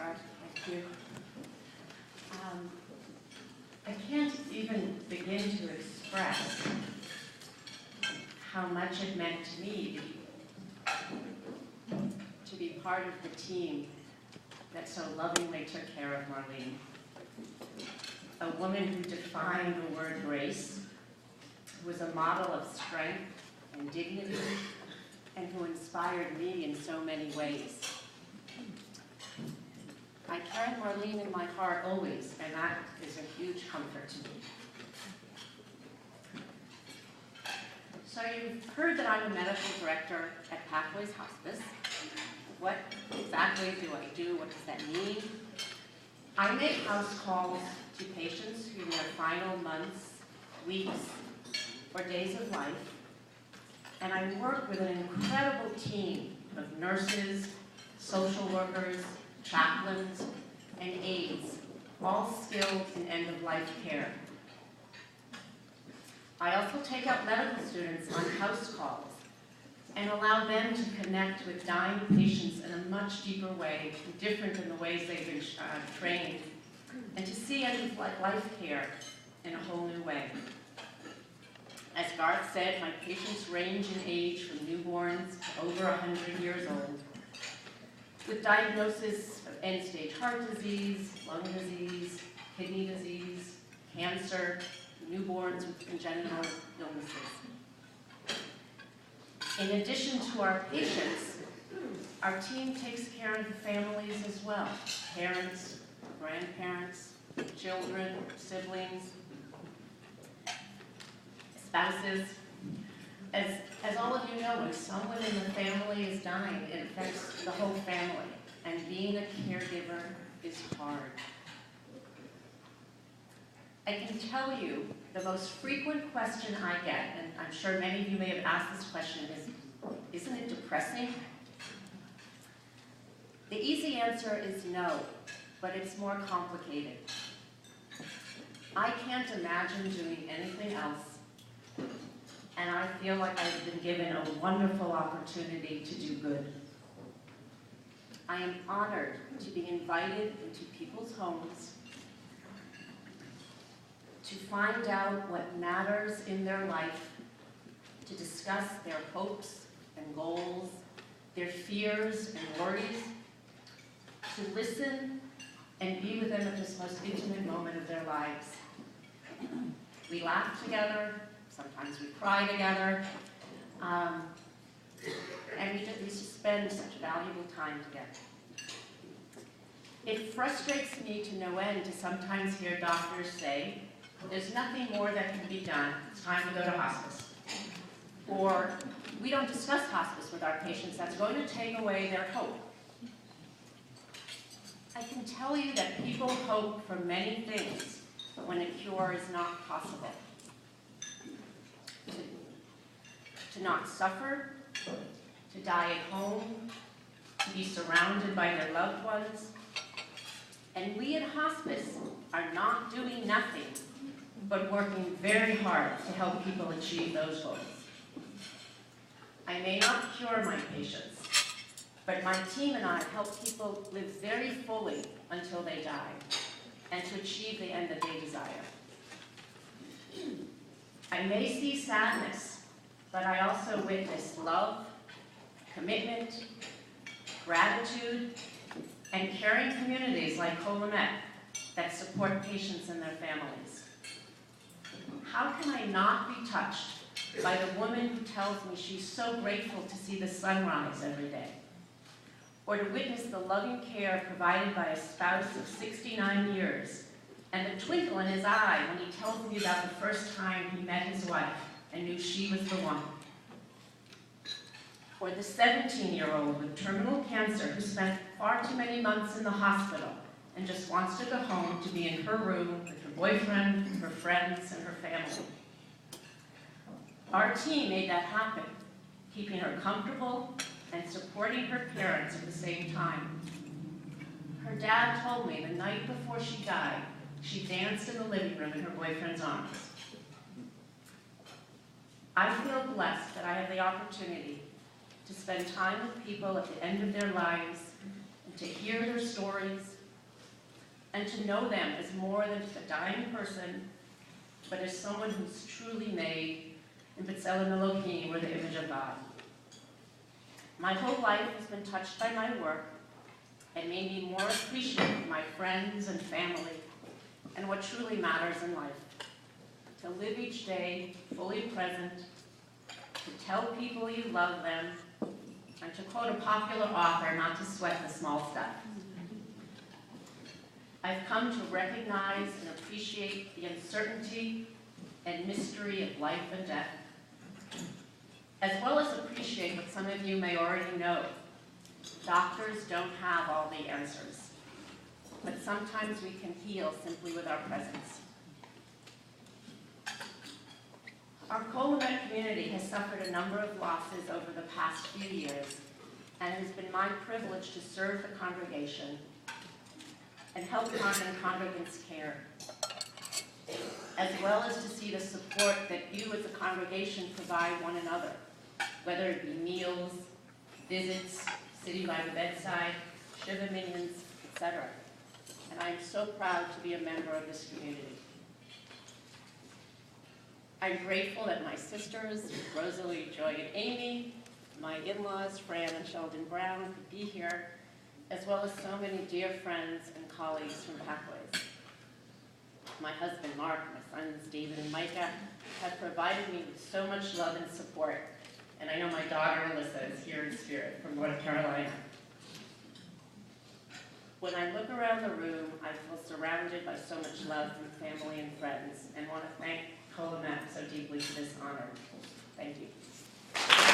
start. Thank you. I can't even begin to express how much it meant to me to be part of the team that so lovingly took care of Marlene. A woman who defined the word grace, who was a model of strength and dignity, and who inspired me in so many ways. I carry Marlene in my heart always, and that is a huge comfort to me. So you've heard that I'm a medical director at Pathways Hospice. What exactly do I do? What does that mean? I make house calls to patients who in their final months, weeks, or days of life, and I work with an incredible team of nurses, social workers, chaplains, and aides, all skilled in end-of-life care. I also take out medical students on house calls and allow them to connect with dying patients in a much deeper way, different than the ways they've been trained, and to see end-of-life care in a whole new way. As Garth said, my patients range in age from newborns to over 100 years old, with diagnosis of end-stage heart disease, lung disease, kidney disease, cancer, newborns with congenital illnesses. In addition to our patients, our team takes care of the families as well, parents, grandparents, children, siblings, spouses. As all of you know, when someone in the family is dying, it affects the whole family, and being a caregiver is hard. I can tell you the most frequent question I get, and I'm sure many of you may have asked this question, is, isn't it depressing? The easy answer is no, but it's more complicated. I can't imagine doing anything else, and I feel like I've been given a wonderful opportunity to do good. I am honored to be invited into people's homes to find out what matters in their life, to discuss their hopes and goals, their fears and worries, to listen and be with them at this most intimate moment of their lives. We laugh together, sometimes we cry together, and we just spend such valuable time together. It frustrates me to no end to sometimes hear doctors say, there's nothing more that can be done, it's time to go to hospice. Or, we don't discuss hospice with our patients, that's going to take away their hope. I can tell you that people hope for many things when a cure is not possible. To not suffer, to die at home, to be surrounded by their loved ones. And we at hospice are not doing nothing but working very hard to help people achieve those goals. I may not cure my patients, but my team and I help people live very fully until they die and to achieve the end that they desire. I may see sadness, but I also witness love, commitment, gratitude, and caring communities like Emeth that support patients and their families. How can I not be touched by the woman who tells me she's so grateful to see the sunrise every day, or to witness the loving care provided by a spouse of 69 years and the twinkle in his eye when he tells me about the first time he met his wife and knew she was the one. Or the 17-year-old with terminal cancer who spent far too many months in the hospital and just wants to go home to be in her room with her boyfriend, her friends, and her family. Our team made that happen, keeping her comfortable and supporting her parents at the same time. Her dad told me the night before she died, she danced in the living room in her boyfriend's arms. I feel blessed that I have the opportunity to spend time with people at the end of their lives and to hear their stories, and to know them as more than just a dying person, but as someone who's truly made in B'Tselem Elohim, or the image of God. My whole life has been touched by my work and made me more appreciative of my friends and family and what truly matters in life. To live each day fully present, to tell people you love them, and to quote a popular author, not to sweat the small stuff. I've come to recognize and appreciate the uncertainty and mystery of life and death, as well as appreciate what some of you may already know. Doctors don't have all the answers, but sometimes we can heal simply with our presence. Our Emeth community has suffered a number of losses over the past few years, and it has been my privilege to serve the congregation and help in congregants' care, as well as to see the support that you as a congregation provide one another, whether it be meals, visits, sitting by the bedside, Shiva minions, etc. And I am so proud to be a member of this community. I'm grateful that my sisters, Rosalie, Joy, and Amy, my in-laws, Fran and Sheldon Brown, could be here, as well as so many dear friends and colleagues from Pathways. My husband, Mark, my sons, David and Micah, have provided me with so much love and support, and I know my daughter, Alyssa, is here in spirit from North Carolina. When I look around the room, I feel surrounded by so much love from family and friends, and want to thank Emeth so deeply for this honor. Thank you.